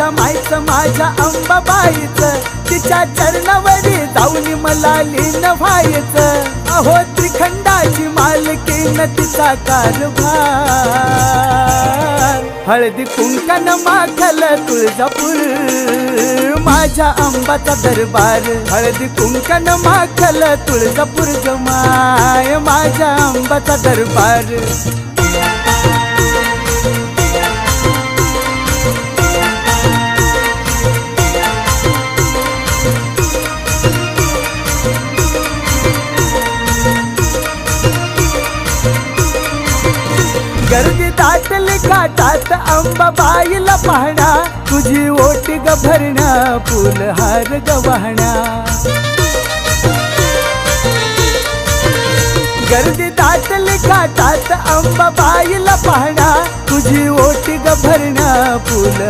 माझ्या माईचं माझ्या अंबाबाईचं तिच्या चरणावरी जाऊन मला लीन व्हायचं अहो त्रिखंडाची मालकीन तिचा कारभार हळदी कुंकन माखल तुळजापूर माझ्या अंबाचा दरबार हळदी कुंकन माखल तुळजापूर गमाय माझ्या अंबाचा दरबार गर्दी दाटली घाटात अंबाबाईला पाहणा तुझी ओटी ग भरणा फुलहार ग वाहणा गर्दी दाटली घाटात अंबाबाईला पाहणा तुझी ओटी ग भरणा फुल